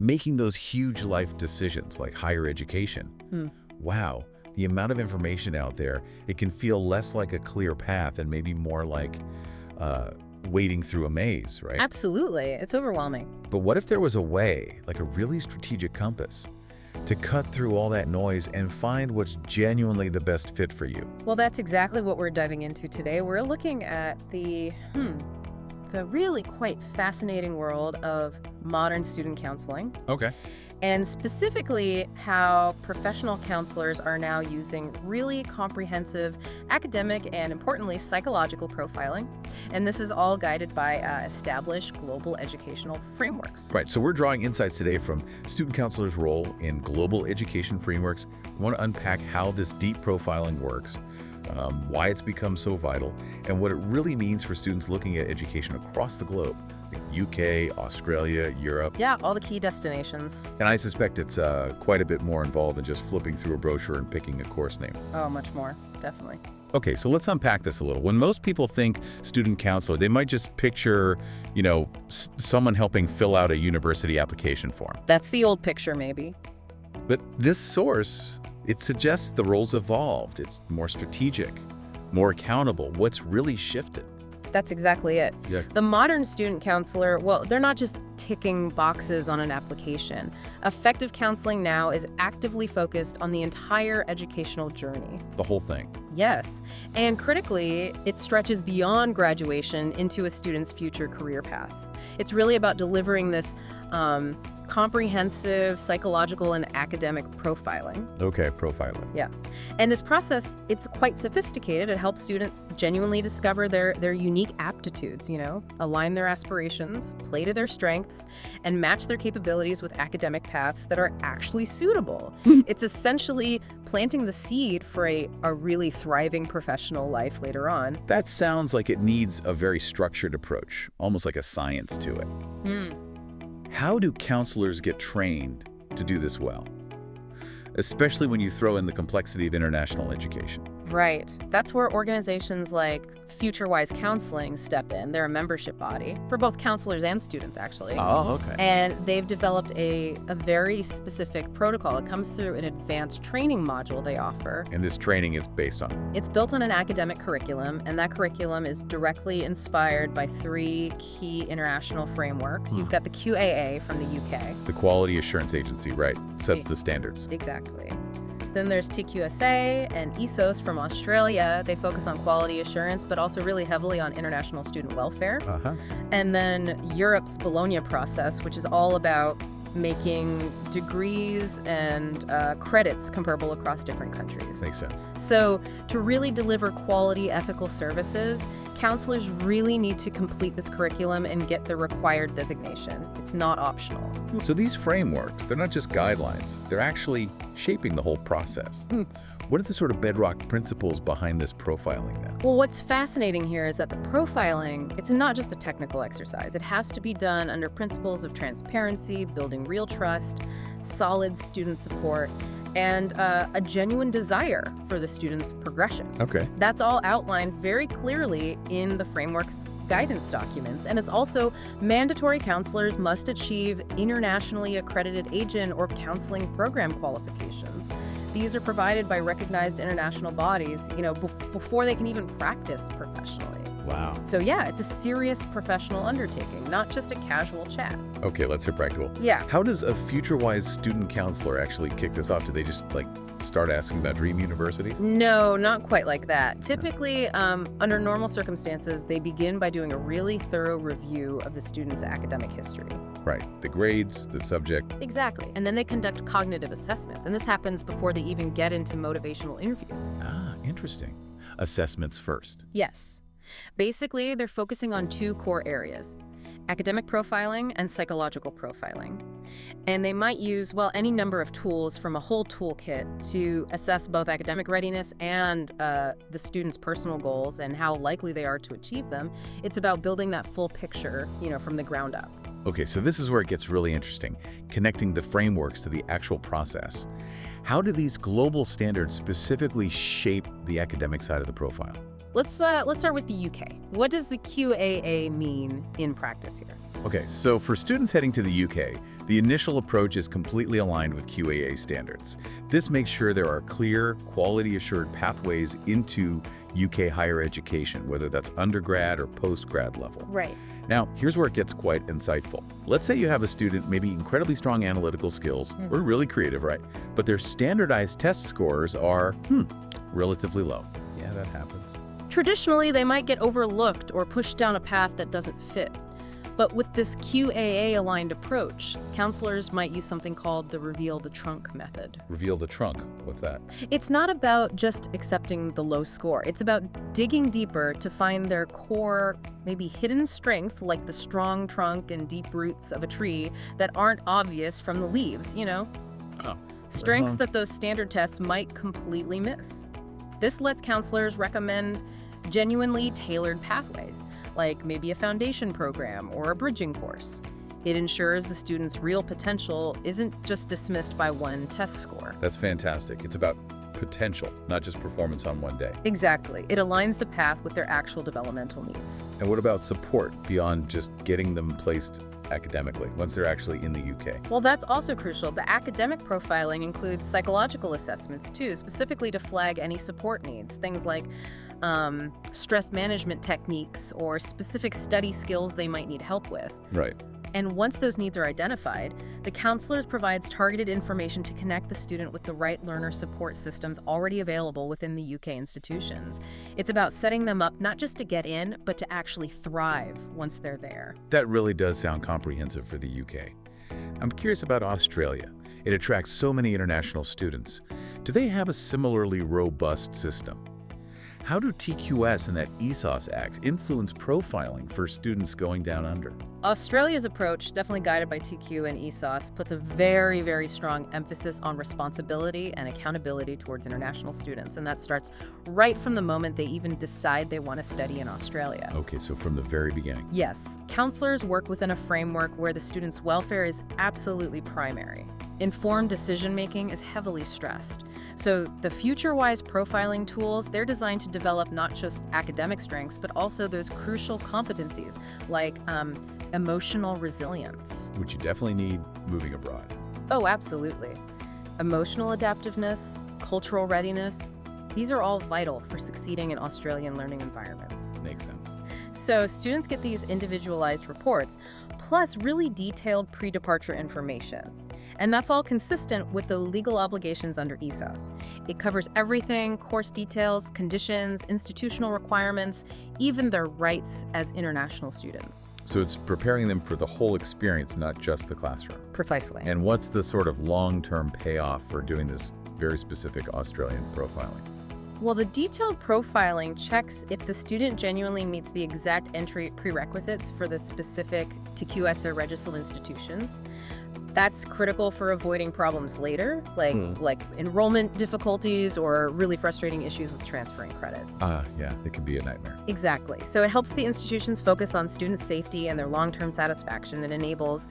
making those huge life decisions like higher education. Wow, the amount of information out there, it can feel less like a clear path and maybe more like wading through a maze, right? Absolutely. It's overwhelming. But what if there was a way, like a really strategic compass, to cut through all that noise and find what's genuinely the best fit for you? Well, that's exactly what we're diving into today. We're looking at the really quite fascinating world of modern student counseling. Okay. And specifically how professional counselors are now using really comprehensive academic and, importantly, psychological profiling. And this is all guided by established global educational frameworks. Right, so we're drawing insights today from student counselors' role in global education frameworks. We want to unpack how this deep profiling works, why it's become so vital, and what it really means for students looking at education across the globe, like UK, Australia, Europe. Yeah, all the key destinations. And I suspect it's quite a bit more involved than just flipping through a brochure and picking a course name. Oh, much more, definitely. Okay, so let's unpack this a little. When most people think student counselor, they might just picture, someone helping fill out a university application form. That's the old picture, maybe. But this source, it suggests the roles evolved. It's more strategic, more accountable. What's really shifted? That's exactly it. Yeah. The modern student counselor, well, they're not just ticking boxes on an application. Effective counseling now is actively focused on the entire educational journey. The whole thing. Yes, and critically, it stretches beyond graduation into a student's future career path. It's really about delivering this comprehensive psychological and academic profiling. Okay, profiling. Yeah. And this process, it's quite sophisticated. It helps students genuinely discover their unique aptitudes, align their aspirations, play to their strengths, and match their capabilities with academic paths that are actually suitable. It's essentially planting the seed for a really thriving professional life later on. That sounds like it needs a very structured approach, almost like a science to it. How do counselors get trained to do this well? Especially when you throw in the complexity of international education. Right. That's where organizations like FutureWiseCounselling step in. They're a membership body for both counselors and students, actually. Oh, okay. And they've developed a very specific protocol. It comes through an advanced training module they offer. And this training is based on? It's built on an academic curriculum, and that curriculum is directly inspired by 3 key international frameworks. You've got the QAA from the UK. The Quality Assurance Agency, right, sets the standards. Exactly. Then there's TQSA and ESOS from Australia. They focus on quality assurance, but also really heavily on international student welfare. And then Europe's Bologna process, which is all about making degrees and credits comparable across different countries. Makes sense. So to really deliver quality ethical services, counselors really need to complete this curriculum and get the required designation. It's not optional. So these frameworks, they're not just guidelines. They're actually shaping the whole process. What are the sort of bedrock principles behind this profiling then? Well, what's fascinating here is that the profiling, it's not just a technical exercise. It has to be done under principles of transparency, building real trust, solid student support, and a genuine desire for the student's progression. Okay. That's all outlined very clearly in the framework's guidance documents. And it's also mandatory counselors must achieve internationally accredited agent or counseling program qualifications. These are provided by recognized international bodies, before they can even practice professionally. Wow. So yeah, it's a serious professional undertaking, not just a casual chat. Okay, let's get practical. Yeah. How does a FutureWise student counselor actually kick this off? Do they just start asking about dream universities? No, not quite like that. Typically, under normal circumstances, they begin by doing a really thorough review of the student's academic history. Right. The grades, the subject. Exactly. And then they conduct cognitive assessments. And this happens before they even get into motivational interviews. Ah, interesting. Assessments first. Yes. Basically, they're focusing on 2 core areas: academic profiling and psychological profiling. And they might use, any number of tools from a whole toolkit to assess both academic readiness and the student's personal goals and how likely they are to achieve them. It's about building that full picture, from the ground up. Okay, so this is where it gets really interesting, connecting the frameworks to the actual process. How do these global standards specifically shape the academic side of the profile? Let's start with the UK. What does the QAA mean in practice here? Okay, so for students heading to the UK, the initial approach is completely aligned with QAA standards. This makes sure there are clear, quality-assured pathways into UK higher education, whether that's undergrad or postgrad level. Right. Now, here's where it gets quite insightful. Let's say you have a student, maybe incredibly strong analytical skills, or really creative, right? But their standardized test scores are, relatively low. Yeah, that happens. Traditionally, they might get overlooked or pushed down a path that doesn't fit. But with this QAA-aligned approach, counselors might use something called the reveal the trunk method. Reveal the trunk. What's that? It's not about just accepting the low score. It's about digging deeper to find their core, maybe hidden strength, like the strong trunk and deep roots of a tree that aren't obvious from the leaves, you know? Oh. Strengths that those standard tests might completely miss. This lets counselors recommend genuinely tailored pathways, like maybe a foundation program or a bridging course. It ensures the student's real potential isn't just dismissed by one test score. That's fantastic. It's about potential, not just performance on one day. Exactly. It aligns the path with their actual developmental needs. And what about support beyond just getting them placed academically once they're actually in the UK? Well, that's also crucial. The academic profiling includes psychological assessments too, specifically to flag any support needs. Things like stress management techniques or specific study skills they might need help with. Right. And once those needs are identified, the counselors provides targeted information to connect the student with the right learner support systems already available within the UK institutions. It's about setting them up not just to get in, but to actually thrive once they're there. That really does sound comprehensive for the UK. I'm curious about Australia. It attracts so many international students. Do they have a similarly robust system? How do TQS and that ESOS Act influence profiling for students going down under? Australia's approach, definitely guided by TQ and ESOS, puts a very, very strong emphasis on responsibility and accountability towards international students, and that starts right from the moment they even decide they want to study in Australia. Okay, so from the very beginning. Yes, counselors work within a framework where the student's welfare is absolutely primary. Informed decision-making is heavily stressed. So the FutureWise profiling tools, they're designed to develop not just academic strengths, but also those crucial competencies like emotional resilience. Which you definitely need moving abroad. Oh, absolutely. Emotional adaptiveness, cultural readiness, these are all vital for succeeding in Australian learning environments. Makes sense. So students get these individualized reports, plus really detailed pre-departure information. And that's all consistent with the legal obligations under ESOS. It covers everything: course details, conditions, institutional requirements, even their rights as international students. So it's preparing them for the whole experience, not just the classroom. Precisely. And what's the sort of long-term payoff for doing this very specific Australian profiling? Well, the detailed profiling checks if the student genuinely meets the exact entry prerequisites for the specific TQS or registered institutions. That's critical for avoiding problems later, like enrollment difficulties or really frustrating issues with transferring credits. Yeah, it can be a nightmare. Exactly. So it helps the institutions focus on student safety and their long-term satisfaction. It enables,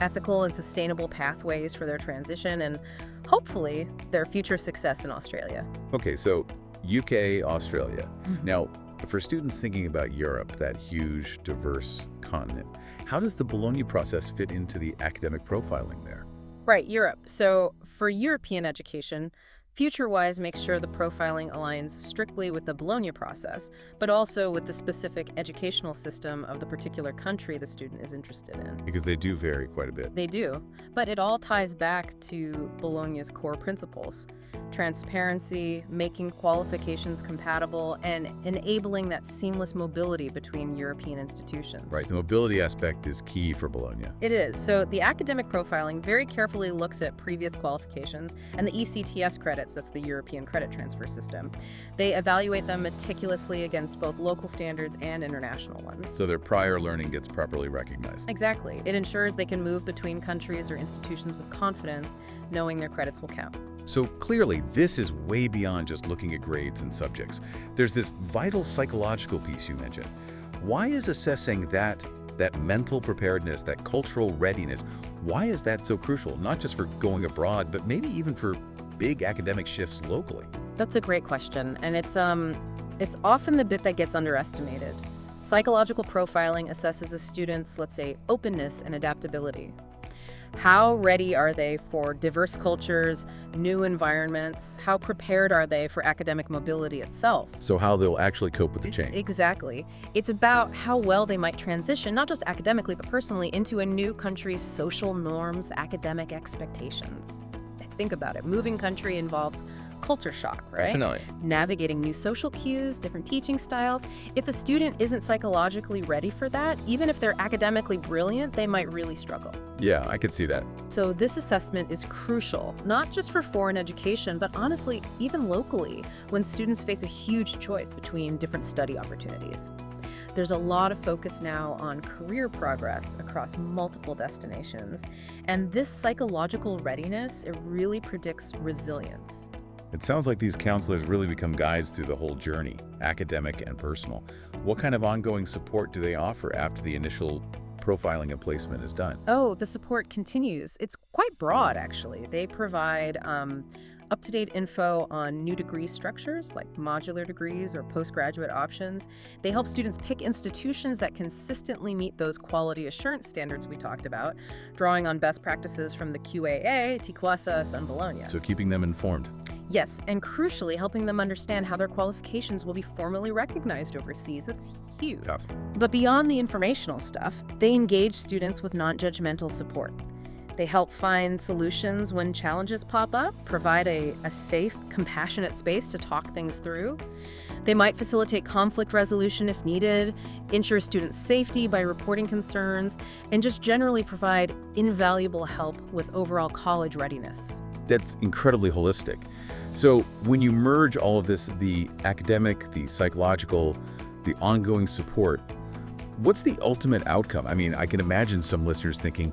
ethical and sustainable pathways for their transition and hopefully their future success in Australia. Okay, so UK, Australia. Now, for students thinking about Europe, that huge, diverse continent, how does the Bologna process fit into the academic profiling there? Right, Europe. So for European education, FutureWise makes sure the profiling aligns strictly with the Bologna process, but also with the specific educational system of the particular country the student is interested in. Because they do vary quite a bit. They do, but it all ties back to Bologna's core principles: transparency, making qualifications compatible, and enabling that seamless mobility between European institutions. Right, the mobility aspect is key for Bologna. It is. So the academic profiling very carefully looks at previous qualifications and the ECTS credits, that's the European credit transfer system. They evaluate them meticulously against both local standards and international ones. So their prior learning gets properly recognized. Exactly. It ensures they can move between countries or institutions with confidence, knowing their credits will count. So clearly, this is way beyond just looking at grades and subjects. There's this vital psychological piece you mentioned. Why is assessing that mental preparedness, that cultural readiness, why is that so crucial? Not just for going abroad, but maybe even for big academic shifts locally? That's a great question, and it's often the bit that gets underestimated. Psychological profiling assesses a student's, let's say, openness and adaptability. How ready are they for diverse cultures, new environments? How prepared are they for academic mobility itself? So how they'll actually cope with the change. Exactly. It's about how well they might transition, not just academically, but personally, into a new country's social norms, academic expectations. Think about it. Moving country involves culture shock, right? Definitely. Navigating new social cues, different teaching styles. If a student isn't psychologically ready for that, even if they're academically brilliant, they might really struggle. Yeah, I could see that. So this assessment is crucial, not just for foreign education, but honestly, even locally, when students face a huge choice between different study opportunities. There's a lot of focus now on career progress across multiple destinations, and this psychological readiness, it really predicts resilience. It sounds like these counselors really become guides through the whole journey, academic and personal. What kind of ongoing support do they offer after the initial profiling and placement is done? Oh, the support continues. It's quite broad, actually. They provide up-to-date info on new degree structures, like modular degrees or postgraduate options. They help students pick institutions that consistently meet those quality assurance standards we talked about, drawing on best practices from the QAA, TQSS, and Bologna. So keeping them informed. Yes, and crucially, helping them understand how their qualifications will be formally recognized overseas. That's huge. Absolutely. But beyond the informational stuff, they engage students with non-judgmental support. They help find solutions when challenges pop up, provide a safe, compassionate space to talk things through. They might facilitate conflict resolution if needed, ensure student safety by reporting concerns, and just generally provide invaluable help with overall college readiness. That's incredibly holistic. So when you merge all of this, the academic, the psychological, the ongoing support, what's the ultimate outcome? I mean, I can imagine some listeners thinking,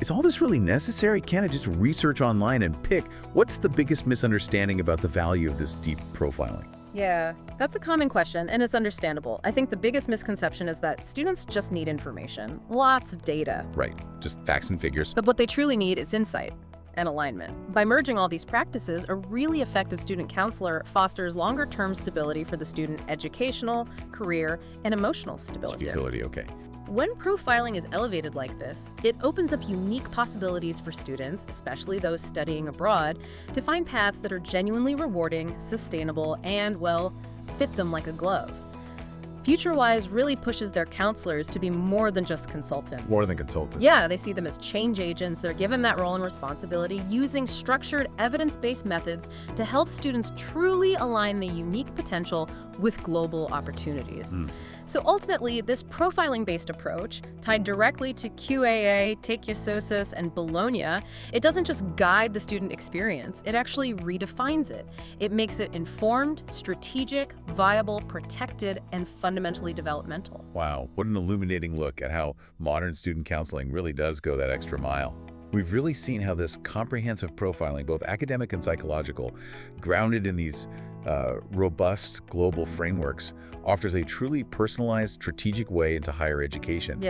is all this really necessary? Can't I just research online and pick? What's the biggest misunderstanding about the value of this deep profiling? Yeah, that's a common question, and it's understandable. I think the biggest misconception is that students just need information, lots of data. Right, just facts and figures. But what they truly need is insight and alignment. By merging all these practices, a really effective student counselor fosters longer-term stability for the student, educational, career, and emotional stability. Stability, okay. When profiling is elevated like this, it opens up unique possibilities for students, especially those studying abroad, to find paths that are genuinely rewarding, sustainable, and, well, fit them like a glove. FutureWise really pushes their counselors to be more than just consultants. More than consultants. Yeah, they see them as change agents. They're given that role and responsibility, using structured, evidence-based methods to help students truly align the unique potential with global opportunities. So ultimately, this profiling-based approach, tied directly to QAA, TQSS, and Bologna, it doesn't just guide the student experience, it actually redefines it. It makes it informed, strategic, viable, protected, and fundamentally developmental. Wow, what an illuminating look at how modern student counseling really does go that extra mile. We've really seen how this comprehensive profiling, both academic and psychological, grounded in these robust global frameworks, offers a truly personalized, strategic way into higher education,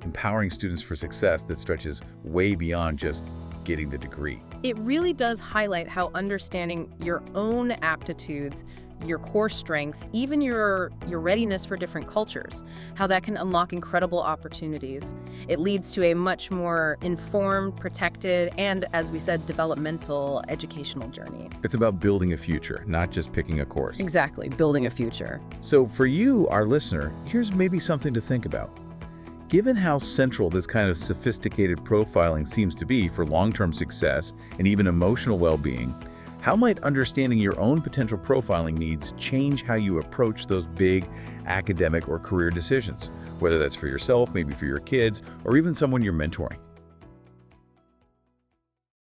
empowering students for success that stretches way beyond just getting the degree. It really does highlight how understanding your own aptitudes, your core strengths, even your readiness for different cultures, how that can unlock incredible opportunities. It leads to a much more informed, protected, and, as we said, developmental educational journey. It's about building a future, not just picking a course. Exactly, building a future. So for you, our listener, here's maybe something to think about. Given how central this kind of sophisticated profiling seems to be for long-term success and even emotional well-being, how might understanding your own potential profiling needs change how you approach those big academic or career decisions, whether that's for yourself, maybe for your kids, or even someone you're mentoring?